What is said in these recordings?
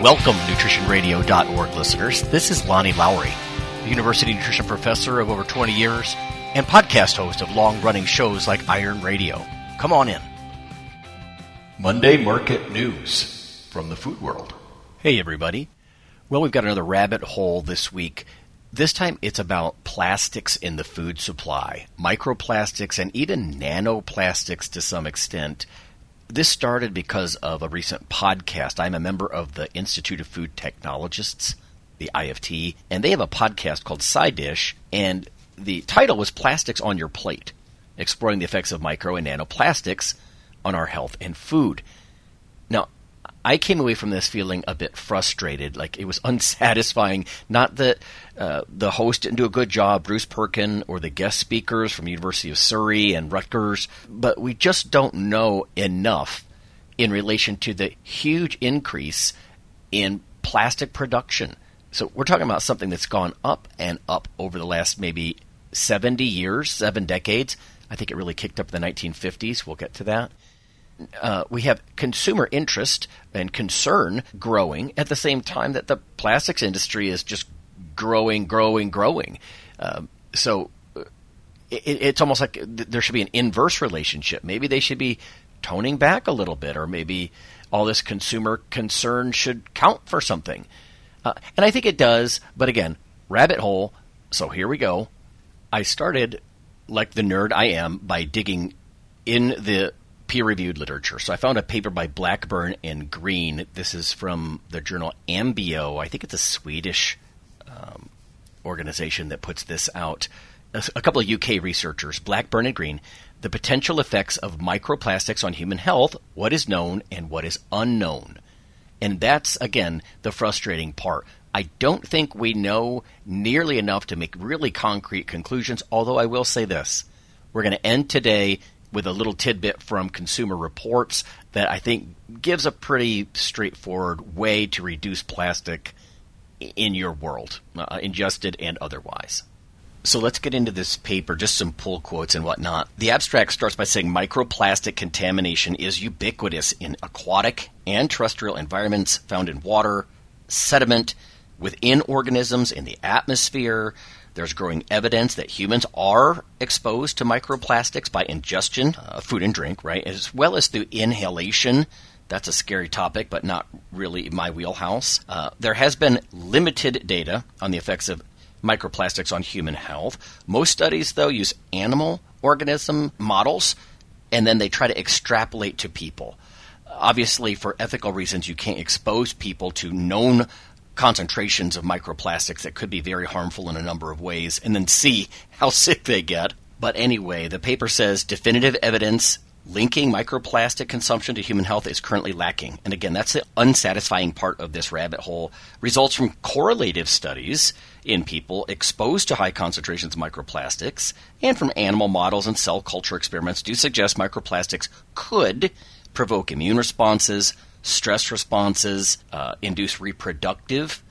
Welcome, NutritionRadio.org listeners. This is Lonnie Lowry, a university nutrition professor of over 20 years and podcast host of long-running shows like Iron Radio. Come on in. Monday Market News from the food world. Hey, everybody. Well, we've got another rabbit hole this week. This time it's about plastics in the food supply, microplastics and even nanoplastics to some extent. This started because of a recent podcast. I'm a member of the Institute of Food Technologists, the IFT, and they have a podcast called Side Dish, and the title was Plastics on Your Plate, exploring the effects of micro and nanoplastics on our health and food. Now, I came away from this feeling a bit frustrated, like it was unsatisfying. Not that the host didn't do a good job, Bruce Perkin, or the guest speakers from University of Surrey and Rutgers, but we just don't know enough in relation to the huge increase in plastic production. So we're talking about something that's gone up and up over the last maybe 70 years, 7 decades. I think it really kicked up in the 1950s. We'll get to that. We have consumer interest and concern growing at the same time that the plastics industry is just growing. So it's almost like there should be an inverse relationship. Maybe they should be toning back a little bit, or maybe all this consumer concern should count for something. And I think it does, but again, rabbit hole, so here we go. I started, like the nerd I am, by digging in the peer-reviewed literature. So I found a paper by Blackburn and Green. This is from the journal Ambio. I think it's a Swedish organization that puts this out. A couple of UK researchers, Blackburn and Green, the potential effects of microplastics on human health, what is known and what is unknown. And that's, again, the frustrating part. I don't think we know nearly enough to make really concrete conclusions, although I will say this. We're going to end today with a little tidbit from Consumer Reports that I think gives a pretty straightforward way to reduce plastic in your world, ingested and otherwise. So let's get into this paper, just some pull quotes and whatnot. The abstract starts by saying microplastic contamination is ubiquitous in aquatic and terrestrial environments found in water, sediment, within organisms in the atmosphere. There's growing evidence that humans are exposed to microplastics by ingestion, food and drink, right, as well as through inhalation. That's a scary topic, but not really my wheelhouse. There has been limited data on the effects of microplastics on human health. Most studies, though, use animal organism models, and then they try to extrapolate to people. Obviously, for ethical reasons, you can't expose people to known concentrations of microplastics that could be very harmful in a number of ways, and then see how sick they get. But anyway, the paper says definitive evidence linking microplastic consumption to human health is currently lacking. And again, that's the unsatisfying part of this rabbit hole. Results from correlative studies in people exposed to high concentrations of microplastics and from animal models and cell culture experiments do suggest microplastics could provoke immune responses, stress responses, induce reproductive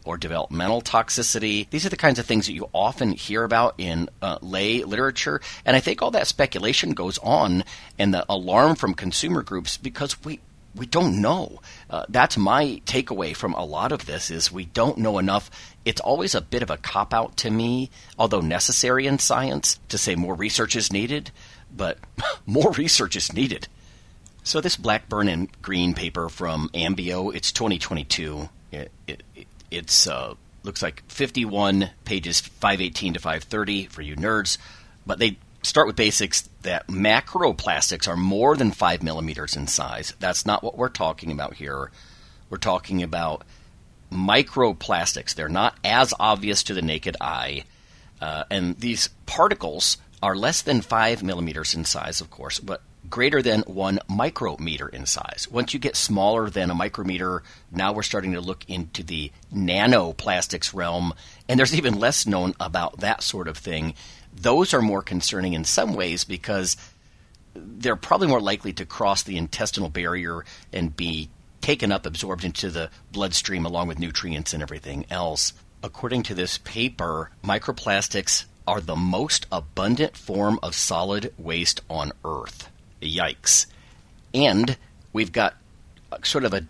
or developmental toxicity. These are the kinds of things that you often hear about in lay literature. And I think all that speculation goes on and the alarm from consumer groups because we don't know. That's my takeaway from a lot of this is we don't know enough. It's always a bit of a cop-out to me, although necessary in science, to say more research is needed. But more research is needed. So this Blackburn and Green paper from Ambio, it's 2022. It's looks like 51 pages, 518 to 530 for you nerds. But they start with basics that macroplastics are more than 5 millimeters in size. That's not what we're talking about here. We're talking about microplastics. They're not as obvious to the naked eye. And these particles are less than 5 millimeters in size, of course, but greater than 1 micrometer in size. Once you get smaller than a micrometer, now we're starting to look into the nanoplastics realm, and there's even less known about that sort of thing. Those are more concerning in some ways because they're probably more likely to cross the intestinal barrier and be taken up, absorbed into the bloodstream along with nutrients and everything else. According to this paper, microplastics are the most abundant form of solid waste on Earth. Yikes. And we've got sort of a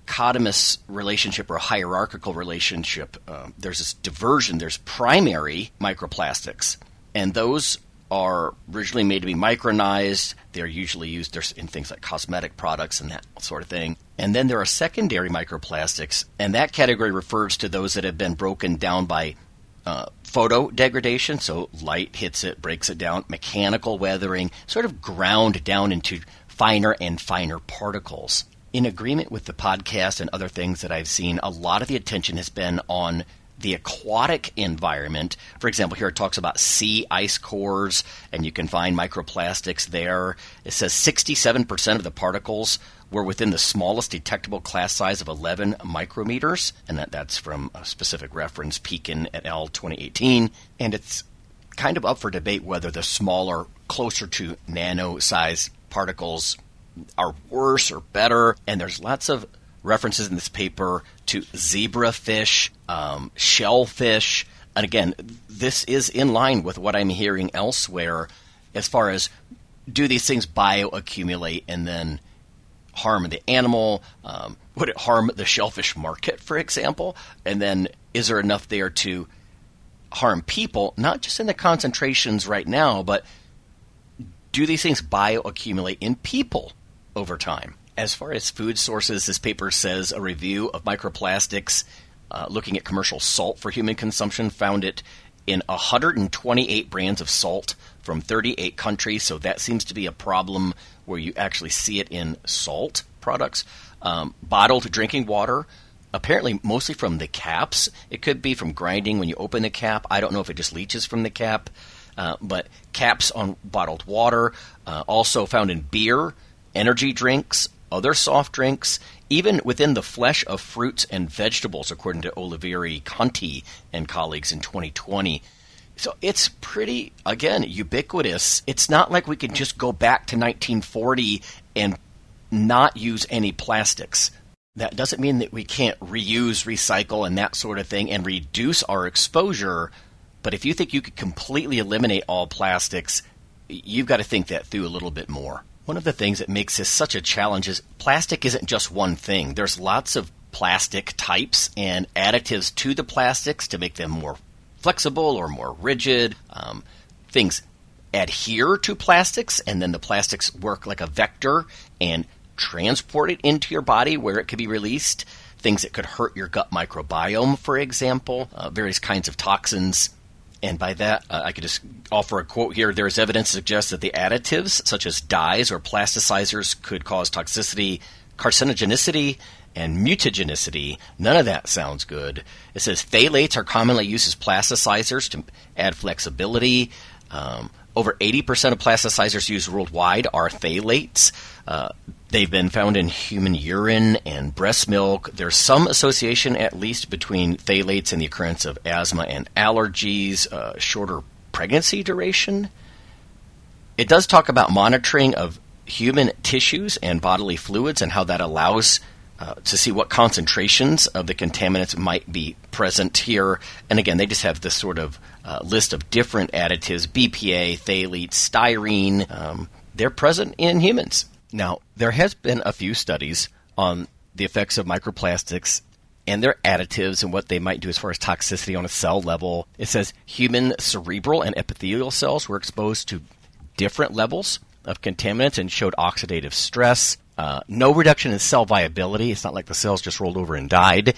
dichotomous relationship or a hierarchical relationship. There's this diversion. There's primary microplastics, and those are originally made to be micronized. They're usually used in things like cosmetic products and that sort of thing. And then there are secondary microplastics, and that category refers to those that have been broken down by photo degradation, so light hits it, breaks it down, mechanical weathering, sort of ground down into finer and finer particles. In agreement with the podcast and other things that I've seen, a lot of the attention has been on the aquatic environment. For example, here it talks about sea ice cores, and you can find microplastics there. It says 67% of the particles were within the smallest detectable class size of 11 micrometers, and that's from a specific reference, Pekin et al. 2018. And it's kind of up for debate whether the smaller, closer to nano-size particles are worse or better, and there's lots of references in this paper to zebrafish, shellfish, and again, this is in line with what I'm hearing elsewhere as far as do these things bioaccumulate and then harm the animal? Would it harm the shellfish market, for example? And then is there enough there to harm people, not just in the concentrations right now, but do these things bioaccumulate in people over time? As far as food sources, this paper says a review of microplastics looking at commercial salt for human consumption found it in 128 brands of salt from 38 countries, so that seems to be a problem where you actually see it in salt products. Bottled drinking water, apparently mostly from the caps. It could be from grinding when you open the cap. I don't know if it just leaches from the cap, but caps on bottled water, also found in beer, energy drinks, other soft drinks, even within the flesh of fruits and vegetables, according to Oliveri Conti and colleagues in 2020. So it's pretty, again, ubiquitous. It's not like we can just go back to 1940 and not use any plastics. That doesn't mean that we can't reuse, recycle, and that sort of thing and reduce our exposure. But if you think you could completely eliminate all plastics, you've got to think that through a little bit more. One of the things that makes this such a challenge is plastic isn't just one thing. There's lots of plastic types and additives to the plastics to make them more flexible or more rigid. Things adhere to plastics, and then the plastics work like a vector and transport it into your body where it could be released. Things that could hurt your gut microbiome, for example, various kinds of toxins. And by that, I could just offer a quote here. There is evidence to suggest that the additives, such as dyes or plasticizers, could cause toxicity, carcinogenicity, and mutagenicity. None of that sounds good. It says phthalates are commonly used as plasticizers to add flexibility. Over 80% of plasticizers used worldwide are phthalates. They've been found in human urine and breast milk. There's some association, at least, between phthalates and the occurrence of asthma and allergies, shorter pregnancy duration. It does talk about monitoring of human tissues and bodily fluids and how that allows to see what concentrations of the contaminants might be present here. And again, they just have this sort of list of different additives, BPA, phthalates, styrene. They're present in humans. Now, there has been a few studies on the effects of microplastics and their additives and what they might do as far as toxicity on a cell level. It says human cerebral and epithelial cells were exposed to different levels of contaminants and showed oxidative stress. No reduction in cell viability. It's not like the cells just rolled over and died.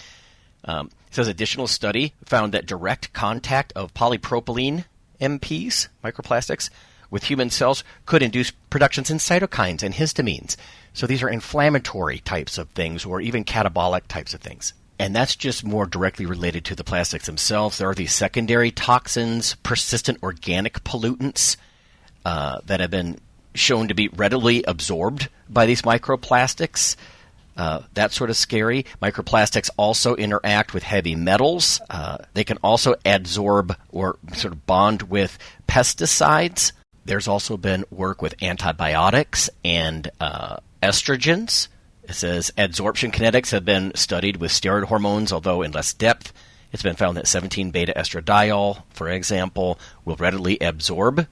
It says additional study found that direct contact of polypropylene MPs, microplastics, with human cells could induce productions in cytokines and histamines. So these are inflammatory types of things or even catabolic types of things. And that's just more directly related to the plastics themselves. There are these secondary toxins, persistent organic pollutants that have been shown to be readily absorbed by these microplastics. That's sort of scary. Microplastics also interact with heavy metals. They can also adsorb or sort of bond with pesticides. There's also been work with antibiotics and estrogens. It says adsorption kinetics have been studied with steroid hormones, although in less depth. It's been found that 17-beta-estradiol, for example, will readily absorb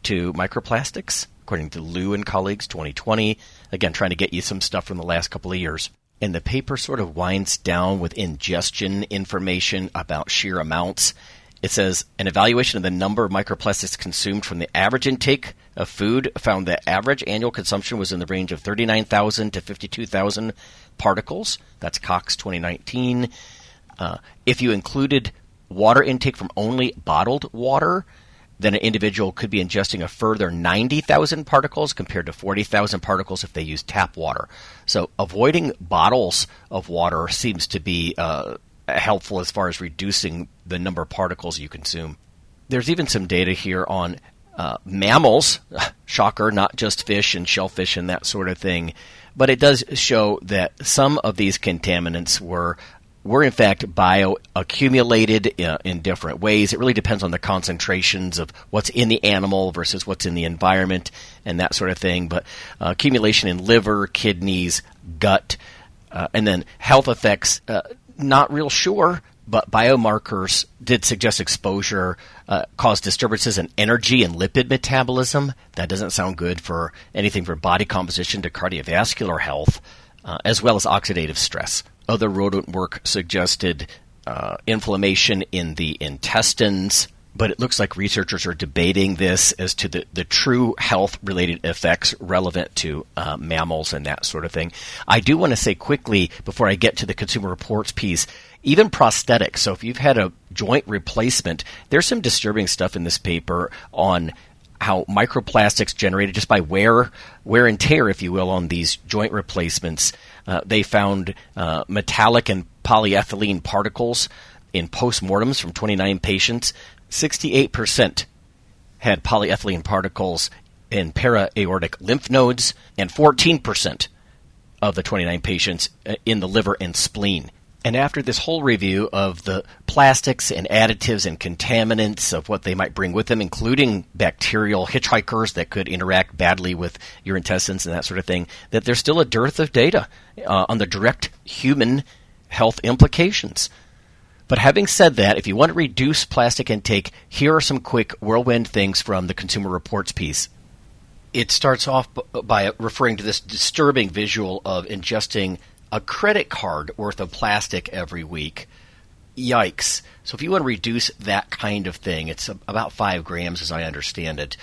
to microplastics, according to Liu and colleagues, 2020. Again, trying to get you some stuff from the last couple of years. And the paper sort of winds down with ingestion information about sheer amounts. It says, an evaluation of the number of microplastics consumed from the average intake of food found that average annual consumption was in the range of 39,000 to 52,000 particles. That's Cox 2019. If you included water intake from only bottled water, then an individual could be ingesting a further 90,000 particles compared to 40,000 particles if they use tap water. So avoiding bottles of water seems to be helpful as far as reducing the number of particles you consume. There's even some data here on mammals, shocker, not just fish and shellfish and that sort of thing, but it does show that some of these contaminants were in fact bioaccumulated in different ways. It really depends on the concentrations of what's in the animal versus what's in the environment and that sort of thing. But accumulation in liver, kidneys, gut, and then health effects, not real sure, but biomarkers did suggest exposure caused disturbances in energy and lipid metabolism. That doesn't sound good for anything from body composition to cardiovascular health, as well as oxidative stress. Other rodent work suggested inflammation in the intestines, but it looks like researchers are debating this as to the true health-related effects relevant to mammals and that sort of thing. I do want to say quickly, before I get to the Consumer Reports piece, even prosthetics. So if you've had a joint replacement, there's some disturbing stuff in this paper on how microplastics generated just by wear and tear, if you will, on these joint replacements. They found metallic and polyethylene particles in postmortems from 29 patients. 68% had polyethylene particles in para-aortic lymph nodes, and 14% of the 29 patients in the liver and spleen. And after this whole review of the plastics and additives and contaminants of what they might bring with them, including bacterial hitchhikers that could interact badly with your intestines and that sort of thing, that there's still a dearth of data on the direct human health implications. But having said that, if you want to reduce plastic intake, here are some quick whirlwind things from the Consumer Reports piece. It starts off by referring to this disturbing visual of ingesting a credit card worth of plastic every week. Yikes. So if you want to reduce that kind of thing, it's about 5 grams as I understand it.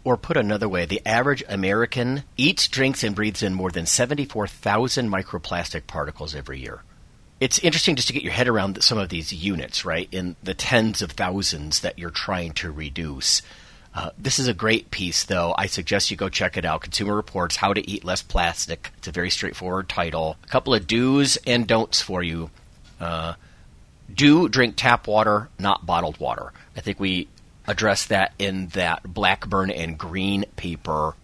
Or put another way, the average American eats, drinks, and breathes in more than 74,000 microplastic particles every year. It's interesting just to get your head around some of these units, right, in the tens of thousands that you're trying to reduce. This is a great piece, though. I suggest you go check it out. Consumer Reports, How to Eat Less Plastic. It's a very straightforward title. A couple of do's and don'ts for you. Do drink tap water, not bottled water. I think we addressed that in that Blackburn and Green paper.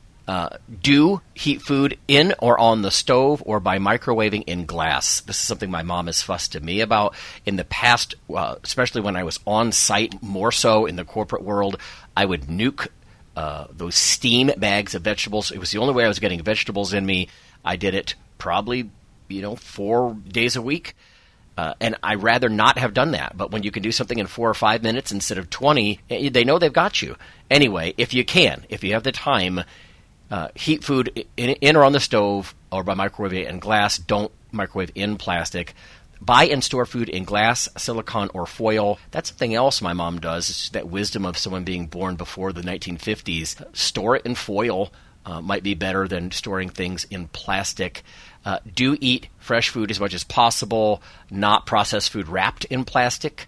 Do heat food in or on the stove or by microwaving in glass. This is something my mom has fussed to me about in the past, especially when I was on site, more so in the corporate world. I would nuke those steam bags of vegetables. It was the only way I was getting vegetables in me. I did it probably, 4 days a week. And I'd rather not have done that. But when you can do something in 4 or 5 minutes instead of 20, they know they've got you. Anyway, if you have the time, heat food in or on the stove or by microwave in glass. Don't microwave in plastic. Buy and store food in glass, silicone, or foil. That's something else my mom does. It's that wisdom of someone being born before the 1950s. Store it in foil might be better than storing things in plastic. Do eat fresh food as much as possible, not processed food wrapped in plastic.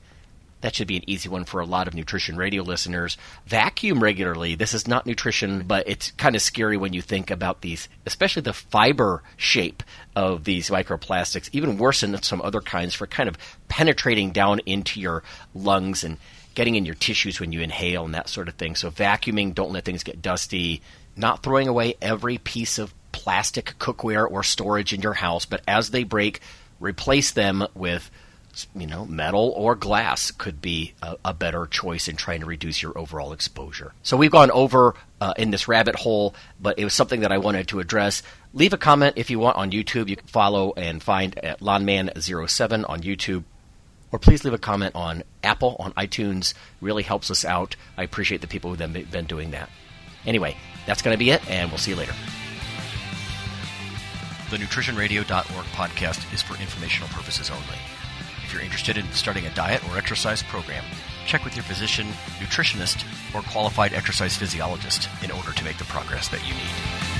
That should be an easy one for a lot of nutrition radio listeners. Vacuum regularly. This is not nutrition, but it's kind of scary when you think about these, especially the fiber shape of these microplastics, even worse than some other kinds for kind of penetrating down into your lungs and getting in your tissues when you inhale and that sort of thing. So vacuuming, don't let things get dusty. Not throwing away every piece of plastic cookware or storage in your house, but as they break, replace them with metal or glass could be a better choice in trying to reduce your overall exposure. So we've gone over in this rabbit hole, but it was something that I wanted to address. Leave a comment if you want on YouTube. You can follow and find at Lawnman07 on YouTube. Or please leave a comment on Apple, on iTunes. Really helps us out. I appreciate the people who've been doing that. Anyway, that's going to be it, and we'll see you later. The NutritionRadio.org podcast is for informational purposes only. If you're interested in starting a diet or exercise program, check with your physician, nutritionist, or qualified exercise physiologist in order to make the progress that you need.